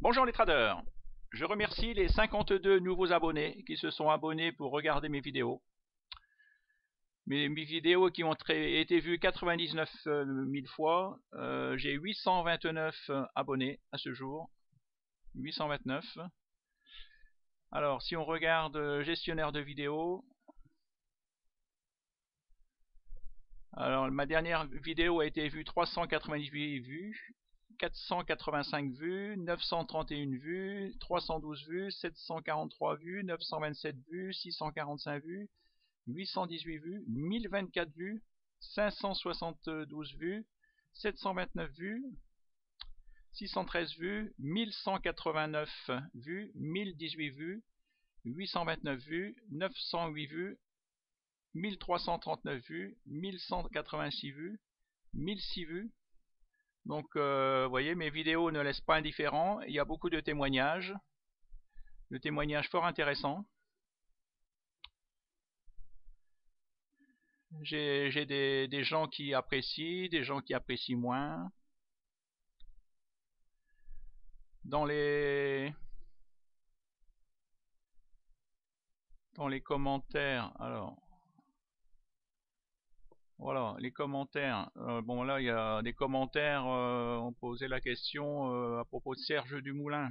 Bonjour les traders, je remercie les 52 nouveaux abonnés qui se sont abonnés pour regarder mes vidéos. Mes vidéos qui ont été vues 99 000 fois, j'ai 829 abonnés à ce jour. 829. Alors si on regarde gestionnaire de vidéos, alors ma dernière vidéo a été vue 398 vues. 485 vues, 931 vues, 312 vues, 743 vues, 927 vues, 645 vues, 818 vues, 1024 vues, 572 vues, 729 vues, 613 vues, 1189 vues, 1018 vues, 829 vues, 908 vues, 1339 vues, 1186 vues, 1006 vues. Donc, vous voyez, mes vidéos ne laissent pas indifférent. Il y a beaucoup de témoignages fort intéressants. J'ai des gens qui apprécient, des gens qui apprécient moins. Dans les commentaires, alors, voilà, les commentaires. Bon, là, il y a des commentaires, on posait la question à propos de Serge Dumoulin.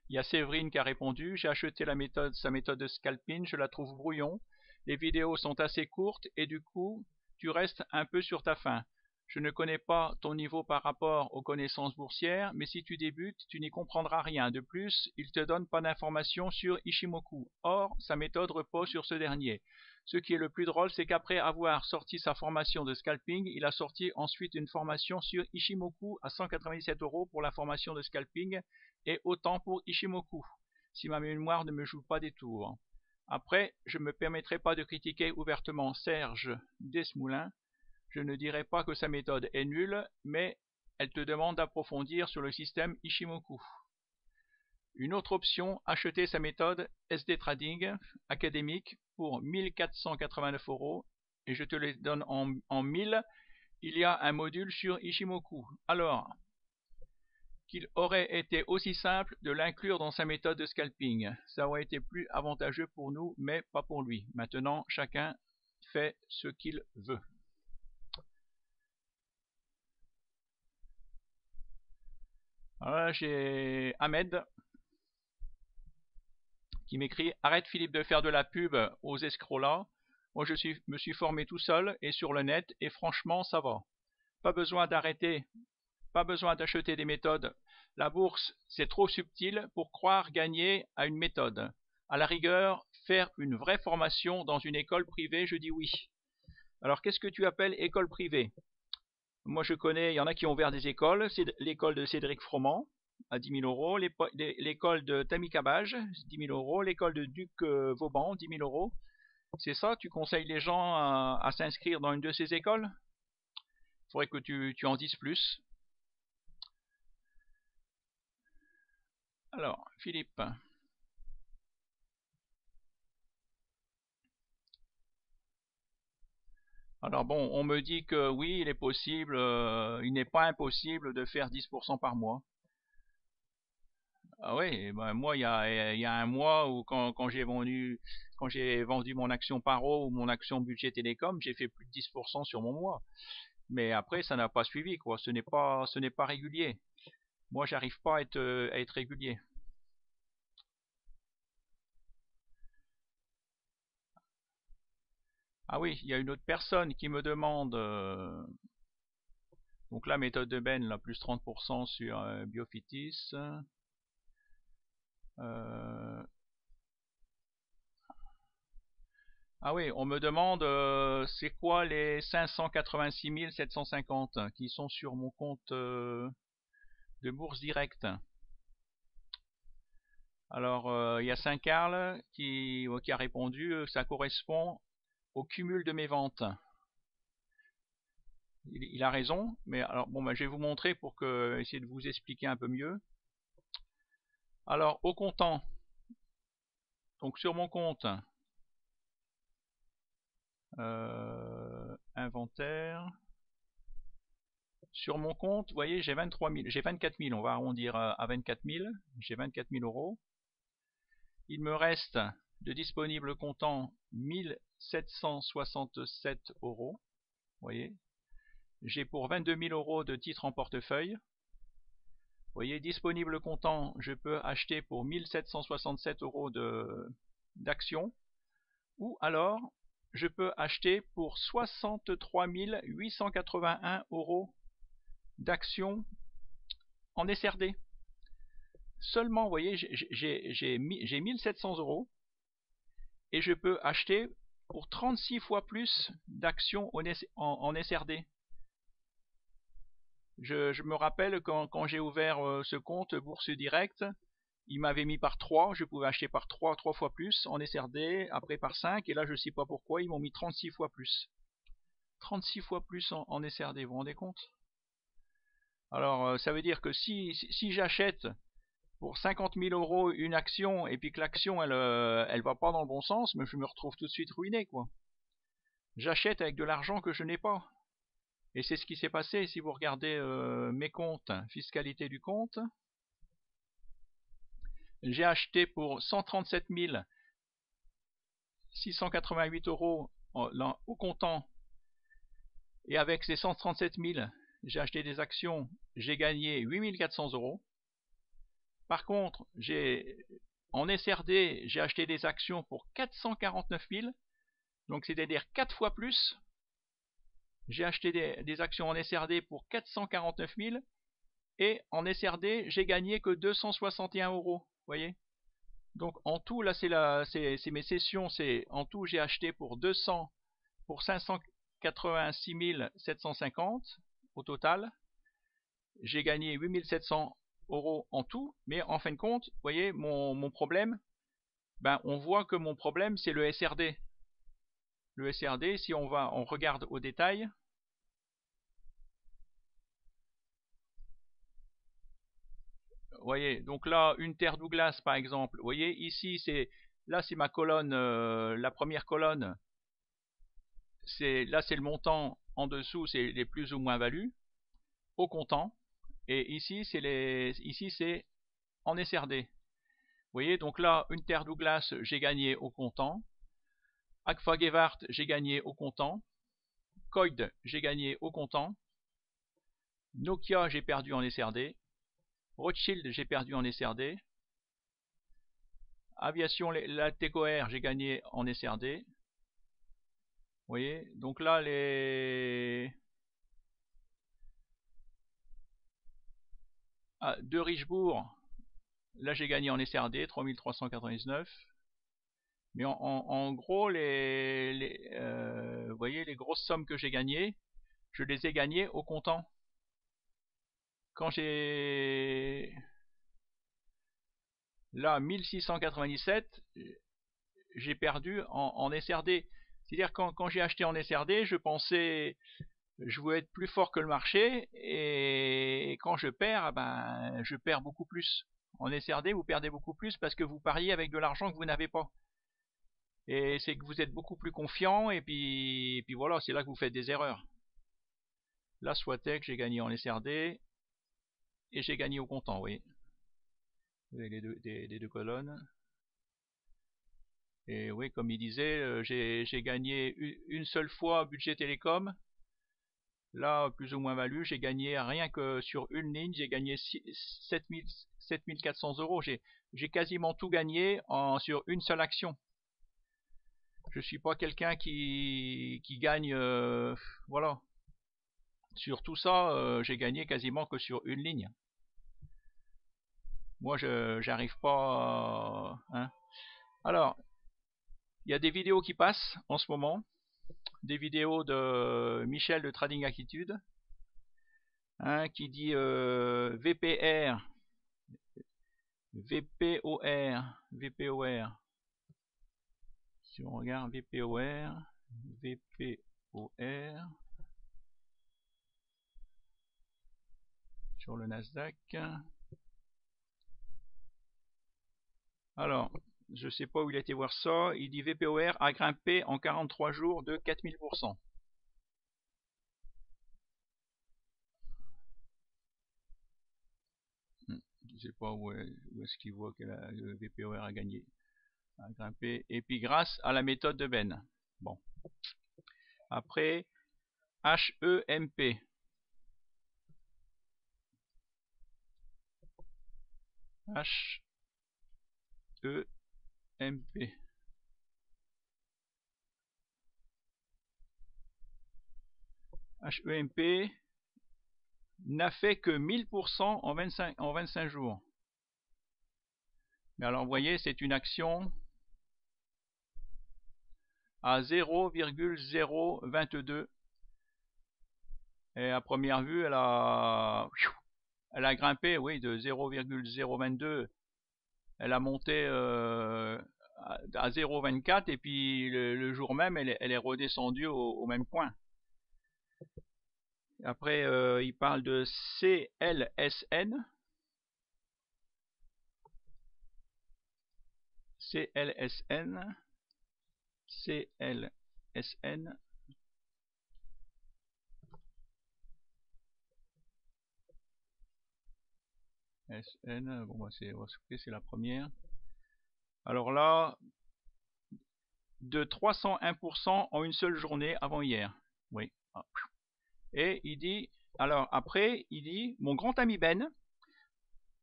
Il y a Séverine qui a répondu: j'ai acheté sa méthode de scalping, je la trouve brouillon. Les vidéos sont assez courtes et du coup, tu restes un peu sur ta faim. Je ne connais pas ton niveau par rapport aux connaissances boursières, mais si tu débutes, tu n'y comprendras rien. De plus, il ne te donne pas d'informations sur Ichimoku. Or, sa méthode repose sur ce dernier. Ce qui est le plus drôle, c'est qu'après avoir sorti sa formation de scalping, il a sorti ensuite une formation sur Ichimoku à 197 € pour la formation de scalping et autant pour Ichimoku, si ma mémoire ne me joue pas des tours. Après, je ne me permettrai pas de critiquer ouvertement Serge Desmoulins. Je ne dirai pas que sa méthode est nulle, mais elle te demande d'approfondir sur le système Ichimoku. Une autre option, acheter sa méthode SD Trading académique pour 1489 € et je te les donne en 1000. Il y a un module sur Ichimoku. Alors, qu'il aurait été aussi simple de l'inclure dans sa méthode de scalping. Ça aurait été plus avantageux pour nous, mais pas pour lui. Maintenant, chacun fait ce qu'il veut. Voilà, j'ai Ahmed qui m'écrit: arrête Philippe de faire de la pub aux escrocs là. Moi je me suis formé tout seul et sur le net et franchement ça va. Pas besoin d'arrêter, pas besoin d'acheter des méthodes. La bourse c'est trop subtil pour croire gagner à une méthode. À la rigueur, faire une vraie formation dans une école privée, je dis oui. Alors qu'est-ce que tu appelles école privée? Moi je connais, il y en a qui ont ouvert des écoles. C'est l'école de Cédric Froment à 10 000 €, l'école de Tammy Cabage 10 000 €, l'école de Duc Vauban 10 000 €. C'est ça, tu conseilles les gens à s'inscrire dans une de ces écoles? Il faudrait que tu en dises plus. Alors, Philippe. Alors bon, on me dit que oui, il est possible, il n'est pas impossible de faire 10% par mois. Ah oui, ben moi il y a un mois où quand j'ai vendu mon action Paro ou mon action Budget Télécom, j'ai fait plus de 10% sur mon mois. Mais après ça n'a pas suivi quoi, ce n'est pas régulier. Moi j'arrive pas à être régulier. Ah oui, il y a une autre personne qui me demande donc la méthode de Ben, là, plus 30% sur Biofitis. Euh, Ah oui, on me demande c'est quoi les 586 750 qui sont sur mon compte de bourse directe. Alors il y a Saint-Carl qui a répondu ça correspond au cumul de mes ventes. Il a raison, mais alors bon, ben, je vais vous montrer pour essayer de vous expliquer un peu mieux. Alors au comptant, donc sur mon compte, inventaire, Sur mon compte, vous voyez, j'ai 24 000, on va arrondir à 24 000, j'ai 24 000 euros. Il me reste de disponible comptant 1767 euros, vous voyez. J'ai pour 22 000 euros de titres en portefeuille. Vous voyez, disponible comptant, je peux acheter pour 1767 euros d'actions, ou alors je peux acheter pour 63 881 euros d'actions en SRD. Seulement, vous voyez, j'ai 1700 euros et je peux acheter pour 36 fois plus d'actions en SRD. Je me rappelle quand j'ai ouvert ce compte Bourse Direct, il m'avait mis par 3, je pouvais acheter par 3 fois plus en SRD, après par 5, et là je ne sais pas pourquoi, ils m'ont mis 36 fois plus. 36 fois plus en SRD, vous vous rendez compte? Alors ça veut dire que si j'achète pour 50 000 euros une action, et puis que l'action elle va pas dans le bon sens, mais je me retrouve tout de suite ruiné, quoi. J'achète avec de l'argent que je n'ai pas. Et c'est ce qui s'est passé si vous regardez mes comptes, fiscalité du compte. J'ai acheté pour 137 688 euros au comptant. Et avec ces 137 000, j'ai acheté des actions, j'ai gagné 8 400 euros. Par contre, en SRD, j'ai acheté des actions pour 449 000. Donc c'est-à-dire 4 fois plus. J'ai acheté des actions en SRD pour 449 000 et en SRD, j'ai gagné que 261 euros. Vous voyez? Donc en tout, là c'est mes sessions, en tout j'ai acheté pour 586 750 au total. J'ai gagné 8 700 euros en tout, mais en fin de compte, vous voyez, mon problème, ben on voit que mon problème c'est le SRD. Le SRD, si on regarde au détail, vous voyez, donc là, une terre Douglas par exemple, vous voyez, ici, là c'est ma colonne, la première colonne, là c'est le montant, en dessous c'est les plus ou moins values, au comptant, et ici c'est en SRD. Vous voyez, donc là, une terre Douglas, j'ai gagné au comptant, Agfa Gewart, j'ai gagné au comptant, Coid, j'ai gagné au comptant, Nokia, j'ai perdu en SRD, Rothschild, j'ai perdu en SRD, Aviation, la Tecoair, j'ai gagné en SRD. Vous voyez, donc là, de Richebourg, là j'ai gagné en SRD, 3399. Mais en gros, vous voyez, les grosses sommes que j'ai gagnées, je les ai gagnées au comptant. Quand j'ai... Là, 1697, j'ai perdu en SRD. C'est-à-dire quand j'ai acheté en SRD, je pensais... Je voulais être plus fort que le marché, et quand je perds, ben, je perds beaucoup plus. En SRD, vous perdez beaucoup plus parce que vous pariez avec de l'argent que vous n'avez pas. Et c'est que vous êtes beaucoup plus confiant, et puis voilà, c'est là que vous faites des erreurs. Là, Swatec, j'ai gagné en SRD, et j'ai gagné au comptant, oui. Vous avez les deux colonnes. Et oui, comme il disait, j'ai gagné une seule fois budget télécom. Là, plus ou moins value, j'ai gagné rien que sur une ligne, j'ai gagné 7 400 euros. J'ai quasiment tout gagné sur une seule action. Je suis pas quelqu'un qui gagne, voilà. Sur tout ça, j'ai gagné quasiment que sur une ligne. Moi, j'arrive pas, hein. Alors, il y a des vidéos qui passent en ce moment, des vidéos de Michel de Trading Attitude, hein, qui dit VPR, VPOR. Si on regarde VPOR, sur le Nasdaq. Alors, je sais pas où il a été voir ça. Il dit VPOR a grimpé en 43 jours de 4000%. sais pas où est-ce qu'il voit que le VPOR a gagné, a grimpé. Et puis grâce à la méthode de Ben. Bon. Après, HEMP. HEMP. HEMP n'a fait que 1000% en 25 jours. Mais alors, vous voyez, c'est une action à 0,022. Et à première vue, elle a grimpé, oui, de 0,022. Elle a monté à 0,24 et puis le jour même, elle est redescendue au même point. Après, il parle de CLSN. CLSN. CLSN. SN, bon, c'est la première. Alors là, de 301% en une seule journée avant hier. Oui. Et il dit, alors après, il dit, mon grand ami Ben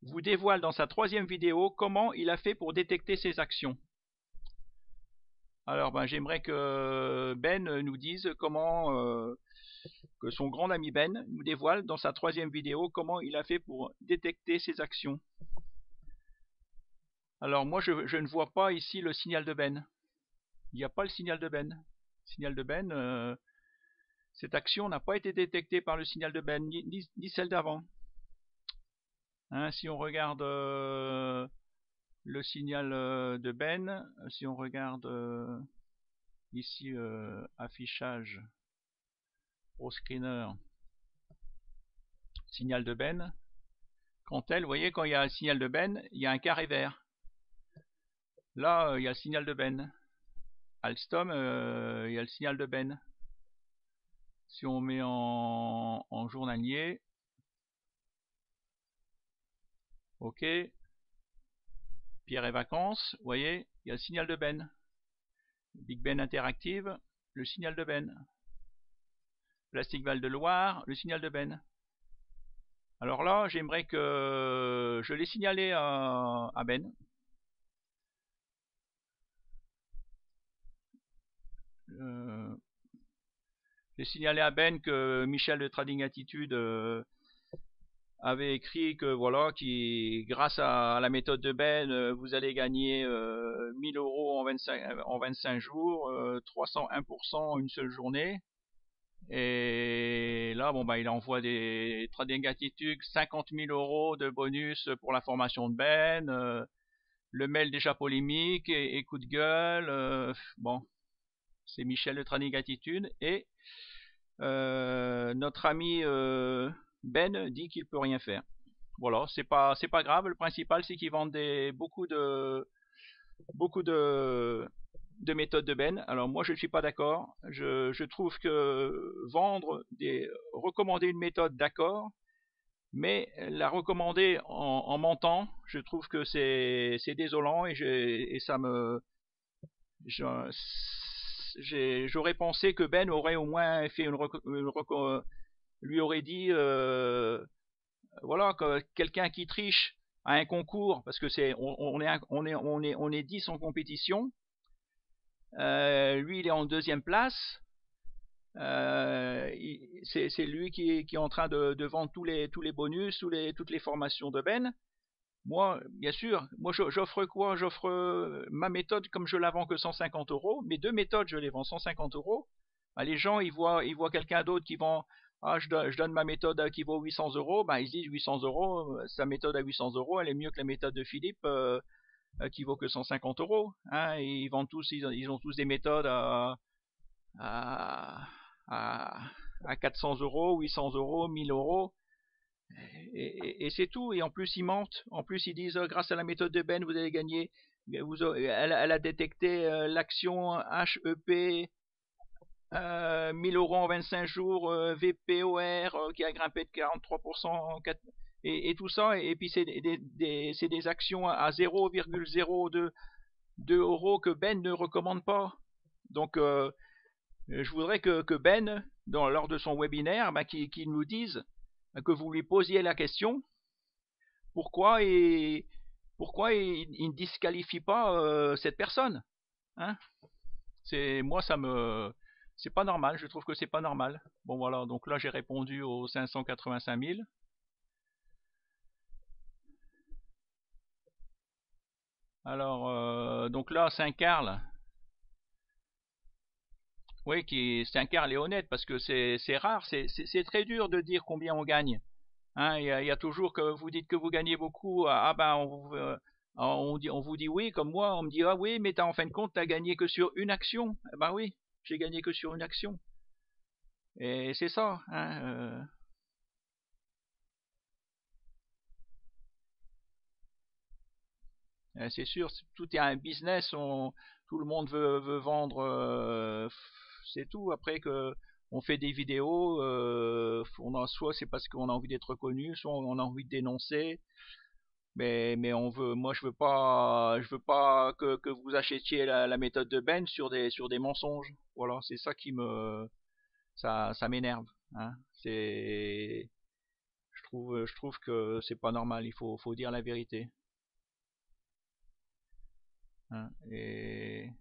vous dévoile dans sa 3e vidéo comment il a fait pour détecter ses actions. Alors ben, j'aimerais que Ben nous dise comment, que son grand ami Ben nous dévoile dans sa 3e vidéo comment il a fait pour détecter ses actions. Alors moi je ne vois pas ici le signal de Ben. Il n'y a pas le signal de Ben. Le signal de Ben, cette action n'a pas été détectée par le signal de Ben, ni celle d'avant. Hein, si on regarde le signal de Ben, si on regarde ici affichage au screener, signal de Ben, vous voyez, quand il y a un signal de Ben, il y a un carré vert. Là, il y a le signal de Ben. Alstom, il y a le signal de Ben. Si on met en journalier, ok, Pierre et Vacances, vous voyez, il y a le signal de Ben. Big Ben Interactive, le signal de Ben. Plastic Val de Loire, le signal de Ben. Alors là, j'aimerais que je l'ai signalé à Ben. J'ai signalé à Ben que Michel de Trading Attitude avait écrit que voilà, grâce à la méthode de Ben, vous allez gagner 1000 € en 25 jours, 301% en une seule journée. Et là, bon, bah, il envoie des Trading Attitude 50 000 € de bonus pour la formation de Ben, le mail déjà polémique et coup de gueule. Bon, c'est Michel de Trading Attitude et notre ami Ben dit qu'il peut rien faire. Voilà, c'est pas grave. Le principal, c'est qu'ils vendent beaucoup de méthodes de Ben. Alors moi, je ne suis pas d'accord. Je trouve que recommander une méthode, d'accord, mais la recommander en mentant, je trouve que c'est désolant et ça me j'aurais pensé que Ben aurait au moins fait lui aurait dit voilà, que quelqu'un qui triche à un concours, parce que on est 10 en compétition, lui il est en 2e place, c'est lui qui est en train de vendre tous les bonus, toutes les formations de Ben. Moi, bien sûr, moi j'offre quoi? J'offre ma méthode comme je la vends que 150 €. Mes 2 méthodes, je les vends 150 €. Bah, les gens, ils voient quelqu'un d'autre qui vend, je donne ma méthode qui vaut 800 €. Bah, ils se disent 800 €, sa méthode à 800 €, elle est mieux que la méthode de Philippe qui vaut que 150 €. Hein, et ils vendent tous, ils ont tous des méthodes à 400 €, 800 €, 1000 €. Et c'est tout. Et en plus, ils mentent. En plus, ils disent grâce à la méthode de Ben, vous allez gagner. Elle a détecté l'action HEP 1000 € en 25 jours, VPOR qui a grimpé de 43% et tout ça, et puis c'est des actions à 0,02 euros que Ben ne recommande pas. Donc je voudrais que Ben, lors de son webinaire, qu'il nous dise, que vous lui posiez la question, pourquoi il ne disqualifie pas cette personne, hein. Moi, c'est pas normal, je trouve que c'est pas normal. Bon voilà, donc là j'ai répondu aux 585 000. Alors, donc là, Saint-Carl, oui, Saint-Carl est honnête, parce que c'est rare, c'est très dur de dire combien on gagne. Hein, il y a toujours que vous dites que vous gagnez beaucoup, ah ben on vous dit oui, comme moi, on me dit ah oui, mais en fin de compte, t'as gagné que sur une action. Eh ben oui, j'ai gagné que sur une action. Et c'est ça, hein, c'est sûr, tout est un business, tout le monde veut vendre, c'est tout. Après que on fait des vidéos, soit c'est parce qu'on a envie d'être reconnu, soit on a envie de dénoncer. Mais moi je veux pas que vous achetiez la méthode de Ben sur des mensonges. Voilà, c'est ça ça m'énerve, hein. Je trouve que c'est pas normal. Faut dire la vérité, hein. Et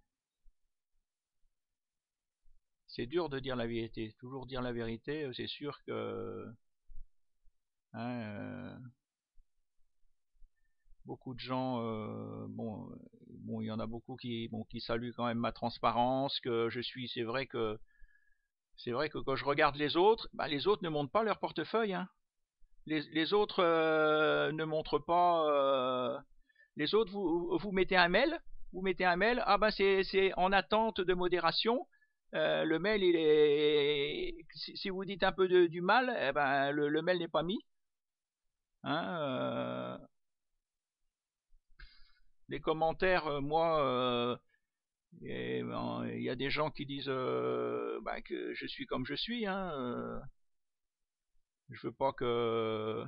c'est dur de dire la vérité. Toujours dire la vérité, c'est sûr que, hein, beaucoup de gens, bon, il y en a beaucoup qui saluent quand même ma transparence, que je suis. C'est vrai que quand je regarde les autres, bah, les autres ne montrent pas leur portefeuille, hein. Les autres ne montrent pas. Les autres, vous mettez un mail, ah ben c'est en attente de modération. Le mail, il est. Si vous dites un peu du mal, eh ben le mail n'est pas mis, hein. Les commentaires, moi, il y a des gens qui disent que je suis comme je suis, hein. Je veux pas que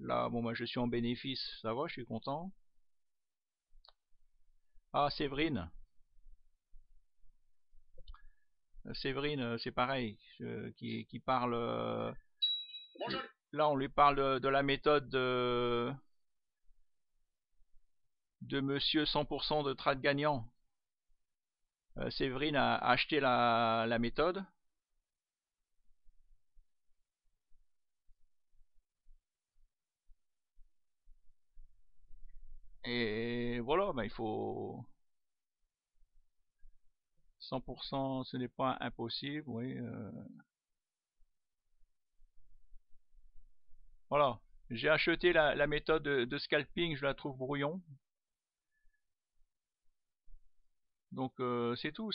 là, bon, moi je suis en bénéfice, ça va, je suis content. Ah, Séverine. Séverine, c'est pareil, qui parle. Là, on lui parle de la méthode de Monsieur 100% de trade gagnant. Séverine a acheté la méthode. Et voilà, il faut 100%, ce n'est pas impossible, oui. Voilà. J'ai acheté la méthode de scalping, je la trouve brouillon. Donc c'est tout,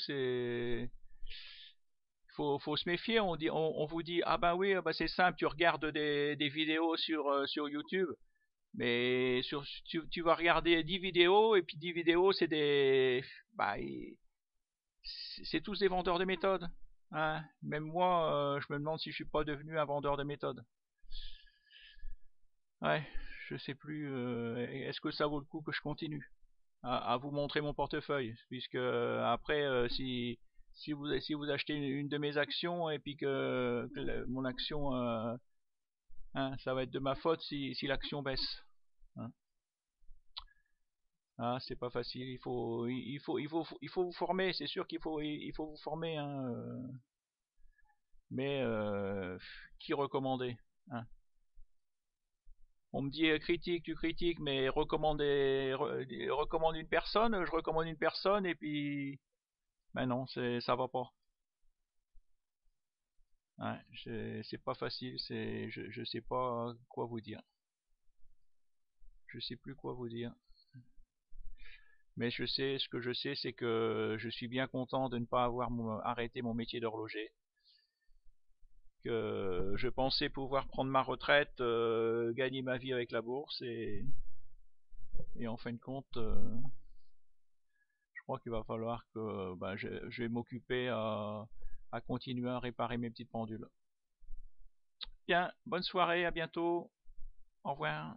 faut se méfier. On vous dit ah ben oui, ah ben c'est simple, tu regardes des vidéos sur YouTube, mais tu vas regarder 10 vidéos, et puis 10 vidéos c'est bah, c'est tous des vendeurs de méthodes, hein. Même moi, je me demande si je suis pas devenu un vendeur de méthodes. Ouais, je sais plus. Est-ce que ça vaut le coup que je continue à vous montrer mon portefeuille, puisque après si vous achetez une de mes actions, et puis que mon action, hein, ça va être de ma faute si l'action baisse, hein. Ah, c'est pas facile, il faut vous former, c'est sûr il faut vous former, hein, mais qui recommander, hein. On me dit critique, tu critiques, mais recommande une personne, je recommande une personne, et puis ben non, ça va pas. Ouais, c'est pas facile, je sais pas quoi vous dire. Je sais plus quoi vous dire. Mais ce que je sais, c'est que je suis bien content de ne pas avoir arrêté mon métier d'horloger. Que je pensais pouvoir prendre ma retraite, gagner ma vie avec la bourse, et en fin de compte, je crois qu'il va falloir que je vais m'occuper à continuer à réparer mes petites pendules. Bien, bonne soirée, à bientôt. Au revoir.